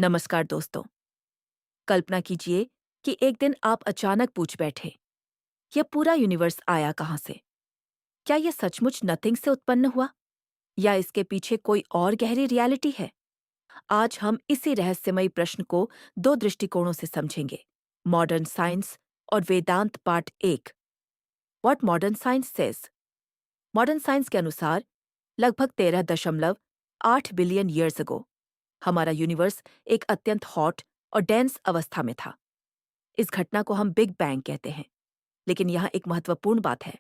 नमस्कार दोस्तों। कल्पना कीजिए कि एक दिन आप अचानक पूछ बैठे, यह पूरा यूनिवर्स आया कहाँ से? क्या यह सचमुच नथिंग से उत्पन्न हुआ या इसके पीछे कोई और गहरी रियलिटी है? आज हम इसी रहस्यमयी प्रश्न को दो दृष्टिकोणों से समझेंगे। मॉडर्न साइंस और वेदांत पार्ट एक। What modern science says. Modern science के अनुसार लगभग 13.8 बिलियन ईयर्स अगो हमारा यूनिवर्स एक अत्यंत हॉट और डेंस अवस्था में था। इस घटना को हम बिग बैंग कहते हैं। लेकिन यहाँ एक महत्वपूर्ण बात है।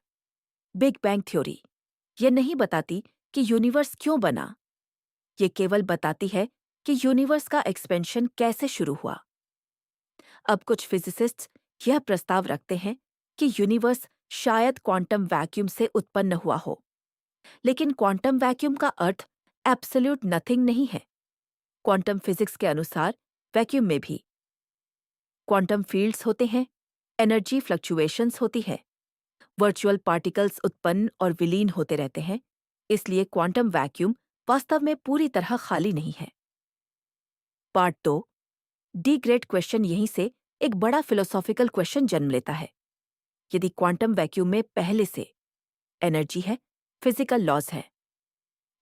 बिग बैंग थ्योरी यह नहीं बताती कि यूनिवर्स क्यों बना। ये केवल बताती है कि यूनिवर्स का एक्सपेंशन कैसे शुरू हुआ। अब कुछ फिजिसिस्ट्स यह प्रस्ताव रखते हैं कि यूनिवर्स शायद क्वांटम वैक्यूम से उत्पन्न हुआ हो। लेकिन क्वांटम वैक्यूम का अर्थ एब्सोल्यूट नथिंग नहीं है। क्वांटम फिजिक्स के अनुसार वैक्यूम में भी क्वांटम फील्ड्स होते हैं, एनर्जी फ्लक्चुएशंस होती है, वर्चुअल पार्टिकल्स उत्पन्न और विलीन होते रहते हैं। इसलिए क्वांटम वैक्यूम वास्तव में पूरी तरह खाली नहीं है। पार्ट 2। डी ग्रेट क्वेश्चन यहीं से एक बड़ा फिलोसॉफिकल क्वेश्चन जन्म लेता है। यदि क्वांटम वैक्यूम में पहले से एनर्जी है, फिजिकल लॉज है,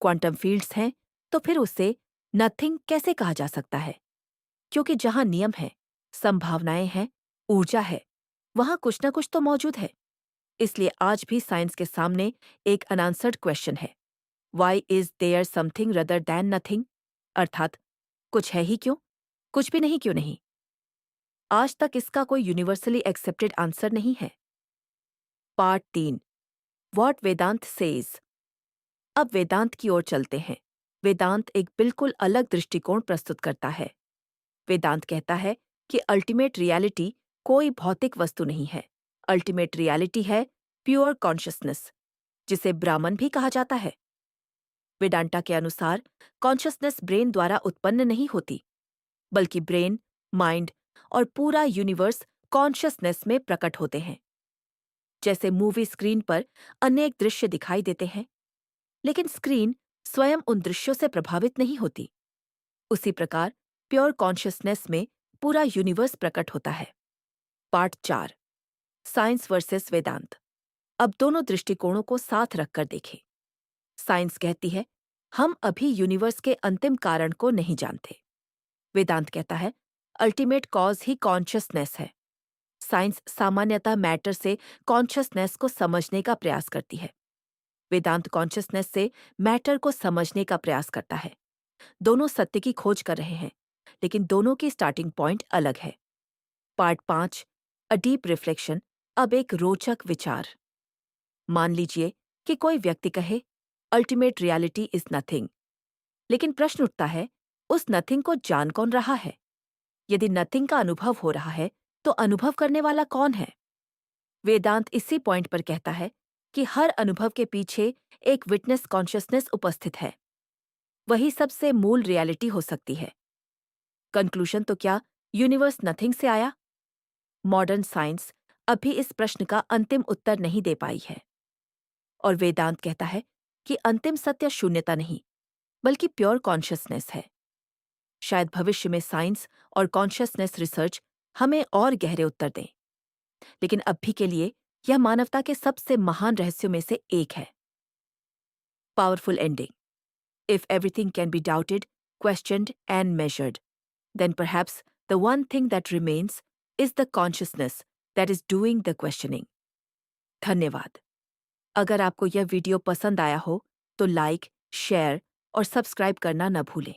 क्वांटम फील्ड्स हैं, तो फिर उसे नथिंग कैसे कहा जा सकता है? क्योंकि जहां नियम है, संभावनाएं हैं, ऊर्जा है, वहां कुछ न कुछ तो मौजूद है। इसलिए आज भी साइंस के सामने एक अनआंसर्ड क्वेश्चन है। Why is there something rather than nothing? अर्थात कुछ है ही क्यों, कुछ भी नहीं क्यों नहीं? आज तक इसका कोई यूनिवर्सली एक्सेप्टेड आंसर नहीं है। पार्ट 3। What Vedanta says. अब वेदांत की ओर चलते हैं। वेदांत एक बिल्कुल अलग दृष्टिकोण प्रस्तुत करता है। वेदांत कहता है कि अल्टीमेट रियलिटी कोई भौतिक वस्तु नहीं है। अल्टीमेट रियलिटी है प्योर कॉन्शियसनेस, जिसे ब्राह्मण भी कहा जाता है। वेदांता के अनुसार कॉन्शियसनेस ब्रेन द्वारा उत्पन्न नहीं होती, बल्कि ब्रेन, माइंड और पूरा यूनिवर्स कॉन्शियसनेस में प्रकट होते हैं। जैसे मूवी स्क्रीन पर अनेक दृश्य दिखाई देते हैं, लेकिन स्क्रीन स्वयं उन दृश्यों से प्रभावित नहीं होती। उसी प्रकार प्योर कॉन्शियसनेस में पूरा यूनिवर्स प्रकट होता है। पार्ट 4। साइंस वर्सेस वेदांत। अब दोनों दृष्टिकोणों को साथ रखकर देखें। साइंस कहती है हम अभी यूनिवर्स के अंतिम कारण को नहीं जानते। वेदांत कहता है अल्टीमेट कॉज ही कॉन्शियसनेस है। साइंस सामान्यतः मैटर से कॉन्शियसनेस को समझने का प्रयास करती है। वेदांत कॉन्शियसनेस से मैटर को समझने का प्रयास करता है। दोनों सत्य की खोज कर रहे हैं, लेकिन दोनों की स्टार्टिंग पॉइंट अलग है। पार्ट 5। A deep reflection. अब एक रोचक विचार। मान लीजिए कि कोई व्यक्ति कहे अल्टीमेट रियलिटी इज नथिंग। लेकिन प्रश्न उठता है, उस नथिंग को जान कौन रहा है? यदि नथिंग का अनुभव हो रहा है, तो अनुभव करने वाला कौन है? वेदांत इसी पॉइंट पर कहता है कि हर अनुभव के पीछे एक विटनेस कॉन्शियसनेस उपस्थित है। वही सबसे मूल रियलिटी हो सकती है। कंक्लूजन तो क्या यूनिवर्स नथिंग से आया? मॉडर्न साइंस अभी इस प्रश्न का अंतिम उत्तर नहीं दे पाई है। और वेदांत कहता है कि अंतिम सत्य शून्यता नहीं, बल्कि प्योर कॉन्शियसनेस है। शायद भविष्य में साइंस और कॉन्शियसनेस रिसर्च हमें और गहरे उत्तर दें, लेकिन अभी के लिए यह मानवता के सबसे महान रहस्यों में से एक है। Powerful ending. If everything can be doubted, questioned and measured, then perhaps the one thing that remains is the consciousness that is doing the questioning. धन्यवाद। अगर आपको यह वीडियो पसंद आया हो तो लाइक, शेयर और सब्सक्राइब करना न भूलें।